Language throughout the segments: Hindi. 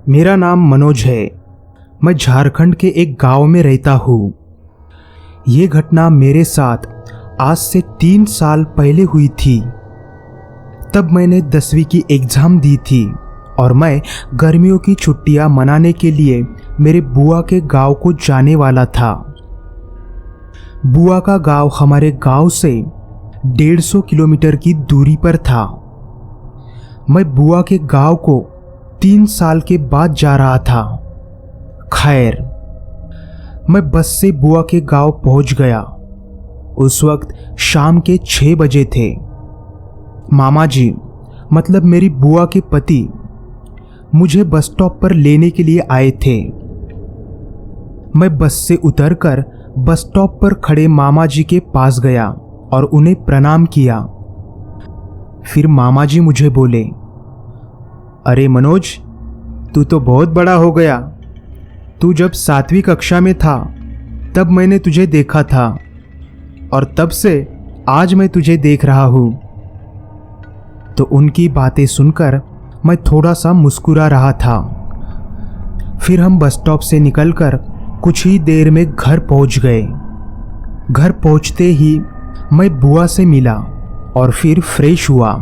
मेरा नाम मनोज है। मैं झारखंड के एक गांव में रहता हूँ। ये घटना मेरे साथ आज से 3 साल पहले हुई थी। तब मैंने 10वीं की एग्ज़ाम दी थी और मैं गर्मियों की छुट्टियां मनाने के लिए मेरे बुआ के गांव को जाने वाला था। बुआ का गांव हमारे गांव से 150 किलोमीटर की दूरी पर था। मैं बुआ के गांव को 3 साल के बाद जा रहा था। खैर, मैं बस से बुआ के गांव पहुंच गया। उस वक्त शाम के 6 बजे थे। मामा जी, मतलब मेरी बुआ के पति, मुझे बस स्टॉप पर लेने के लिए आए थे। मैं बस से उतरकर बस स्टॉप पर खड़े मामा जी के पास गया और उन्हें प्रणाम किया। फिर मामा जी मुझे बोले, अरे मनोज, तू तो बहुत बड़ा हो गया। तू जब 7वीं कक्षा में था तब मैंने तुझे देखा था और तब से आज मैं तुझे देख रहा हूँ। तो उनकी बातें सुनकर मैं थोड़ा सा मुस्कुरा रहा था। फिर हम बस स्टॉप से निकलकर कुछ ही देर में घर पहुंच गए। घर पहुंचते ही मैं बुआ से मिला और फिर फ्रेश हुआ।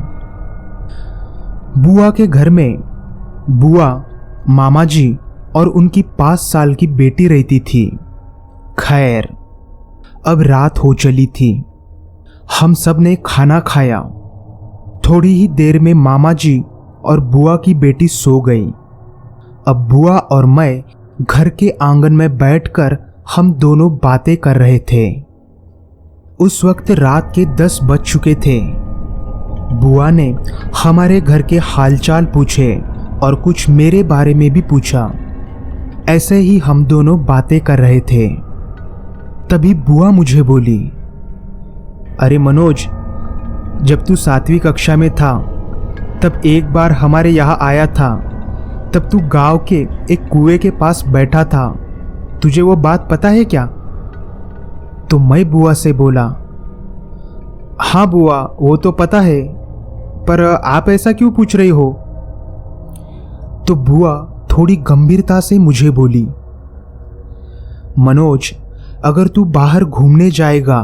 बुआ के घर में बुआ, मामा जी और उनकी 5 साल की बेटी रहती थी। खैर, अब रात हो चली थी। हम सब ने खाना खाया। थोड़ी ही देर में मामा जी और बुआ की बेटी सो गई। अब बुआ और मैं घर के आंगन में बैठकर हम दोनों बातें कर रहे थे। उस वक्त रात के 10 बज चुके थे। बुआ ने हमारे घर के हालचाल पूछे और कुछ मेरे बारे में भी पूछा। ऐसे ही हम दोनों बातें कर रहे थे। तभी बुआ मुझे बोली, अरे मनोज, जब तू 7वीं कक्षा में था तब एक बार हमारे यहाँ आया था। तब तू गांव के एक कुएं के पास बैठा था। तुझे वो बात पता है क्या? तो मैं बुआ से बोला, हाँ बुआ, वो तो पता है, पर आप ऐसा क्यों पूछ रही हो? तो बुआ थोड़ी गंभीरता से मुझे बोली, मनोज, अगर तू बाहर घूमने जाएगा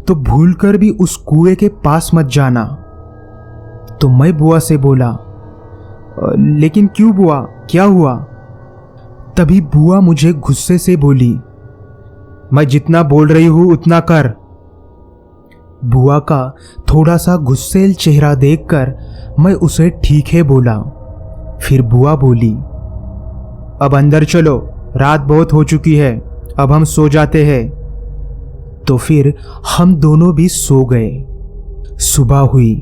तो भूलकर भी उस कुएं के पास मत जाना। तो मैं बुआ से बोला, लेकिन क्यों बुआ, क्या हुआ? तभी बुआ मुझे गुस्से से बोली, मैं जितना बोल रही हूं उतना कर। बुआ का थोड़ा सा गुस्सेल चेहरा देखकर मैं उसे ठीक है बोला। फिर बुआ बोली, अब अंदर चलो, रात बहुत हो चुकी है, अब हम सो जाते हैं। तो फिर हम दोनों भी सो गए। सुबह हुई।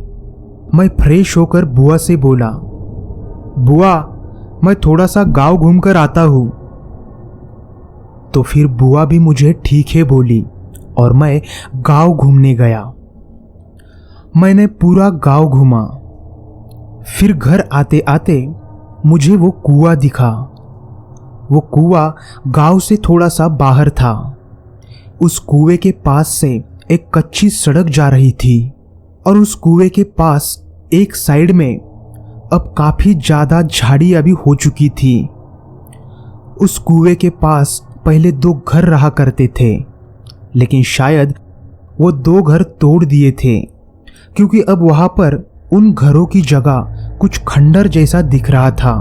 मैं फ्रेश होकर बुआ से बोला, बुआ, मैं थोड़ा सा गांव घूमकर आता हूं। तो फिर बुआ भी मुझे ठीक है बोली और मैं गांव घूमने गया। मैंने पूरा गांव घूमा। फिर घर आते आते मुझे वो कुआं दिखा। वो कुआं गांव से थोड़ा सा बाहर था। उस कुएं के पास से एक कच्ची सड़क जा रही थी और उस कुएं के पास एक साइड में अब काफी ज्यादा झाड़ियां भी हो चुकी थी। उस कुएं के पास पहले 2 घर रहा करते थे, लेकिन शायद वो 2 घर तोड़ दिए थे, क्योंकि अब वहां पर उन घरों की जगह कुछ खंडर जैसा दिख रहा था।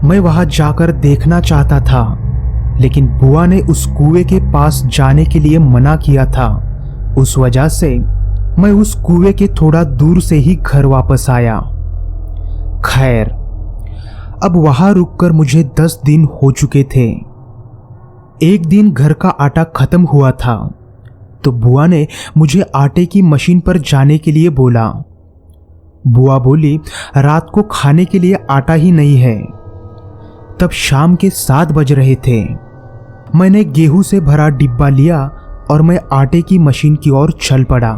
मैं वहां जाकर देखना चाहता था, लेकिन बुआ ने उस कुएं के पास जाने के लिए मना किया था। उस वजह से मैं उस कुएं के थोड़ा दूर से ही घर वापस आया। खैर, अब वहां रुककर मुझे 10 दिन हो चुके थे। एक दिन घर का आटा खत्म हुआ था, तो बुआ ने मुझे आटे की मशीन पर जाने के लिए बोला। बुआ बोली, रात को खाने के लिए आटा ही नहीं है। तब शाम के 7 बज रहे थे। मैंने गेहूं से भरा डिब्बा लिया और मैं आटे की मशीन की ओर चल पड़ा।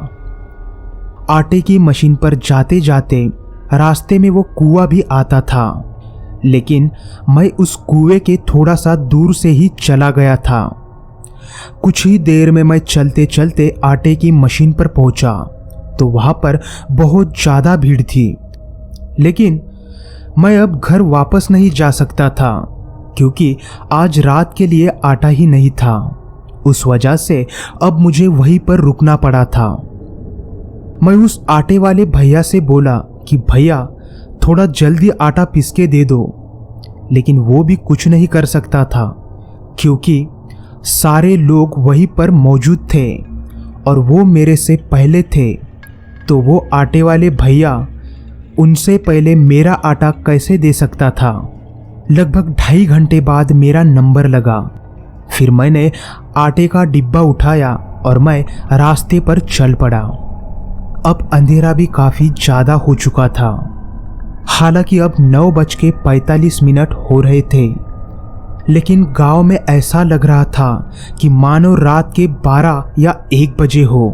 आटे की मशीन पर जाते जाते रास्ते में वो कुआं भी आता था, लेकिन मैं उस कुएं के थोड़ा सा दूर से ही चला गया था। कुछ ही देर में मैं चलते चलते आटे की मशीन पर पहुंचा तो वहां पर बहुत ज्यादा भीड़ थी, लेकिन मैं अब घर वापस नहीं जा सकता था, क्योंकि आज रात के लिए आटा ही नहीं था। उस वजह से अब मुझे वहीं पर रुकना पड़ा था। मैं उस आटे वाले भैया से बोला कि भैया थोड़ा जल्दी आटा पीस के दे दो, लेकिन वो भी कुछ नहीं कर सकता था, क्योंकि सारे लोग वहीं पर मौजूद थे और वो मेरे से पहले थे। तो वो आटे वाले भैया उनसे पहले मेरा आटा कैसे दे सकता था। लगभग 2.5 घंटे बाद मेरा नंबर लगा। फिर मैंने आटे का डिब्बा उठाया और मैं रास्ते पर चल पड़ा। अब अंधेरा भी काफ़ी ज़्यादा हो चुका था। हालांकि अब 9:45 हो रहे थे, लेकिन गांव में ऐसा लग रहा था कि मानो रात के 12 या 1 बजे हो।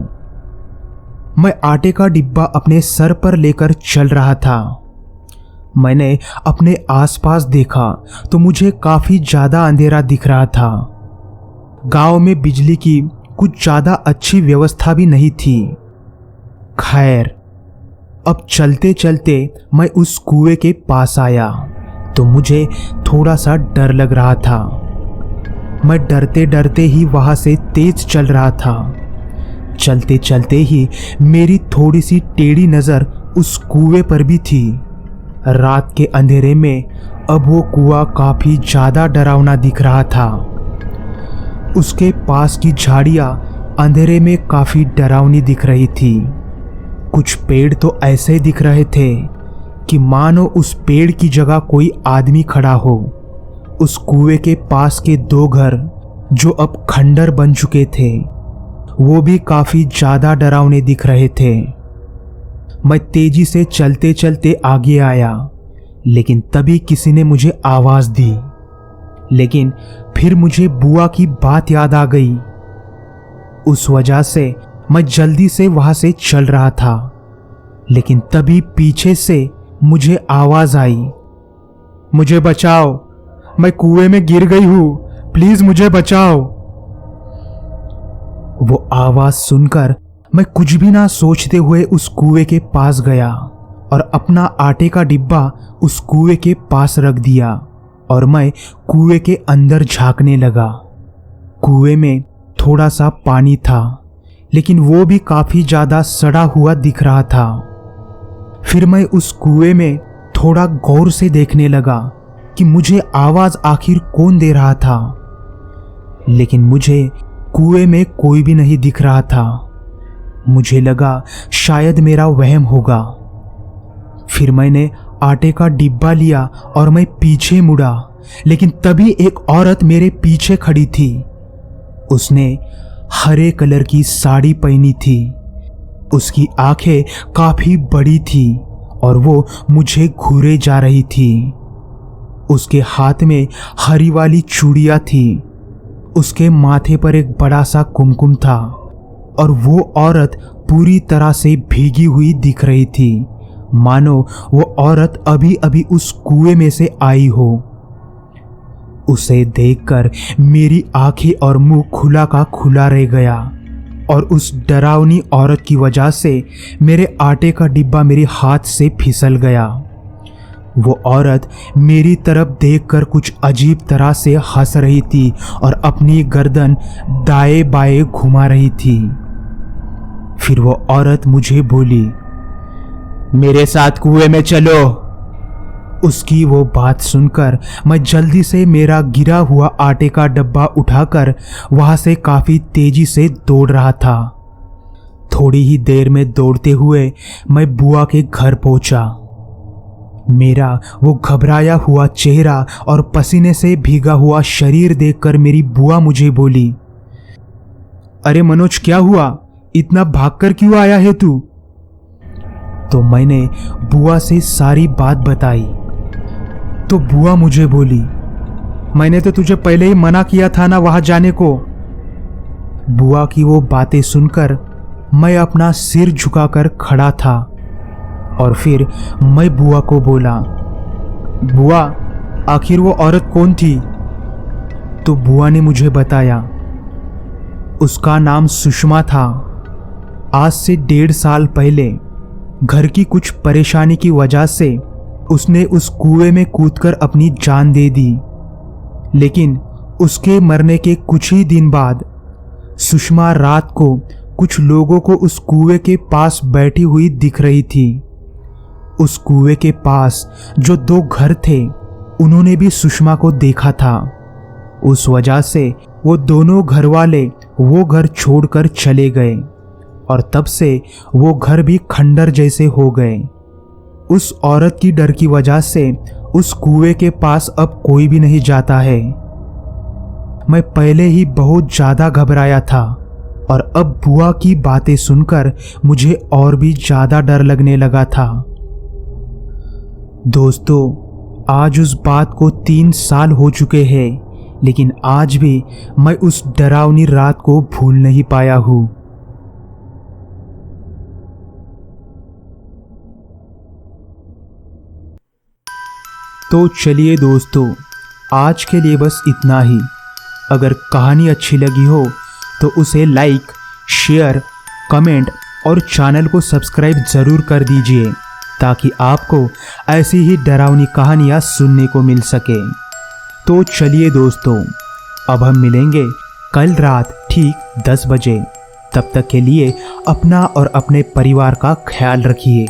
मैं आटे का डिब्बा अपने सर पर लेकर चल रहा था। मैंने अपने आसपास देखा तो मुझे काफ़ी ज़्यादा अंधेरा दिख रहा था। गांव में बिजली की कुछ ज़्यादा अच्छी व्यवस्था भी नहीं थी। खैर, अब चलते चलते मैं उस कुएं के पास आया तो मुझे थोड़ा सा डर लग रहा था। मैं डरते डरते ही वहां से तेज चल रहा था। चलते चलते ही मेरी थोड़ी सी टेढ़ी नज़र उस कुएं पर भी थी। रात के अंधेरे में अब वो कुआं काफ़ी ज़्यादा डरावना दिख रहा था। उसके पास की झाड़ियाँ अंधेरे में काफ़ी डरावनी दिख रही थी। कुछ पेड़ तो ऐसे दिख रहे थे कि मानो उस पेड़ की जगह कोई आदमी खड़ा हो। उस कुएं के पास के 2 घर जो अब खंडर बन चुके थे, वो भी काफ़ी ज़्यादा डरावने दिख रहे थे। मैं तेजी से चलते चलते आगे आया, लेकिन तभी किसी ने मुझे आवाज़ दी। लेकिन फिर मुझे बुआ की बात याद आ गई। उस वजह से मैं जल्दी से वहां से चल रहा था, लेकिन तभी पीछे से मुझे आवाज़ आई, मुझे बचाओ, मैं कुएं में गिर गई हूं, प्लीज़ मुझे बचाओ। वो आवाज़ सुनकर मैं कुछ भी ना सोचते हुए उस कुएं के पास गया और अपना आटे का डिब्बा उस कुएं के पास रख दिया और मैं कुएं के अंदर झांकने लगा। कुएं में थोड़ा सा पानी था, लेकिन वो भी काफ़ी ज़्यादा सड़ा हुआ दिख रहा था। फिर मैं उस कुएं में थोड़ा गौर से देखने लगा कि मुझे आवाज़ आखिर कौन दे रहा था, लेकिन मुझे कुएं में कोई भी नहीं दिख रहा था। मुझे लगा शायद मेरा वहम होगा। फिर मैंने आटे का डिब्बा लिया और मैं पीछे मुड़ा, लेकिन तभी एक औरत मेरे पीछे खड़ी थी। उसने हरे कलर की साड़ी पहनी थी। उसकी आंखें काफी बड़ी थी और वो मुझे घूरे जा रही थी। उसके हाथ में हरी वाली चूड़ियां थी। उसके माथे पर एक बड़ा सा कुमकुम था और वो औरत पूरी तरह से भीगी हुई दिख रही थी, मानो वो औरत अभी अभी उस कुएं में से आई हो। उसे देखकर मेरी आंखें और मुंह खुला का खुला रह गया और उस डरावनी औरत की वजह से मेरे आटे का डिब्बा मेरे हाथ से फिसल गया। वो औरत मेरी तरफ देखकर कुछ अजीब तरह से हंस रही थी और अपनी गर्दन दाएं बाएं घुमा रही थी। फिर वो औरत मुझे बोली, मेरे साथ कुएं में चलो। उसकी वो बात सुनकर मैं जल्दी से मेरा गिरा हुआ आटे का डब्बा उठाकर वहां से काफी तेजी से दौड़ रहा था। थोड़ी ही देर में दौड़ते हुए मैं बुआ के घर पहुंचा। मेरा वो घबराया हुआ चेहरा और पसीने से भीगा हुआ शरीर देखकर मेरी बुआ मुझे बोली, अरे मनोज, क्या हुआ? इतना भागकर क्यों आया है तू? तो मैंने बुआ से सारी बात बताई। तो बुआ मुझे बोली, मैंने तो तुझे पहले ही मना किया था ना वहां जाने को। बुआ की वो बातें सुनकर मैं अपना सिर झुकाकर खड़ा था और फिर मैं बुआ को बोला, बुआ, आखिर वो औरत कौन थी? तो बुआ ने मुझे बताया, उसका नाम सुषमा था। आज से 1.5 साल पहले घर की कुछ परेशानी की वजह से उसने उस कुएं में कूदकर अपनी जान दे दी। लेकिन उसके मरने के कुछ ही दिन बाद सुषमा रात को कुछ लोगों को उस कुएं के पास बैठी हुई दिख रही थी। उस कुएं के पास जो 2 घर थे, उन्होंने भी सुषमा को देखा था। उस वजह से वो दोनों घर वाले वो घर छोड़कर चले गए और तब से वो घर भी खंडर जैसे हो गए। उस औरत की डर की वजह से उस कुएं के पास अब कोई भी नहीं जाता है। मैं पहले ही बहुत ज्यादा घबराया था और अब बुआ की बातें सुनकर मुझे और भी ज्यादा डर लगने लगा था। दोस्तों, आज उस बात को 3 साल हो चुके हैं, लेकिन आज भी मैं उस डरावनी रात को भूल नहीं पाया हूं। तो चलिए दोस्तों, आज के लिए बस इतना ही। अगर कहानी अच्छी लगी हो तो उसे लाइक, शेयर, कमेंट और चैनल को सब्सक्राइब ज़रूर कर दीजिए ताकि आपको ऐसी ही डरावनी कहानियाँ सुनने को मिल सके। तो चलिए दोस्तों, अब हम मिलेंगे कल रात ठीक 10 बजे। तब तक के लिए अपना और अपने परिवार का ख्याल रखिए।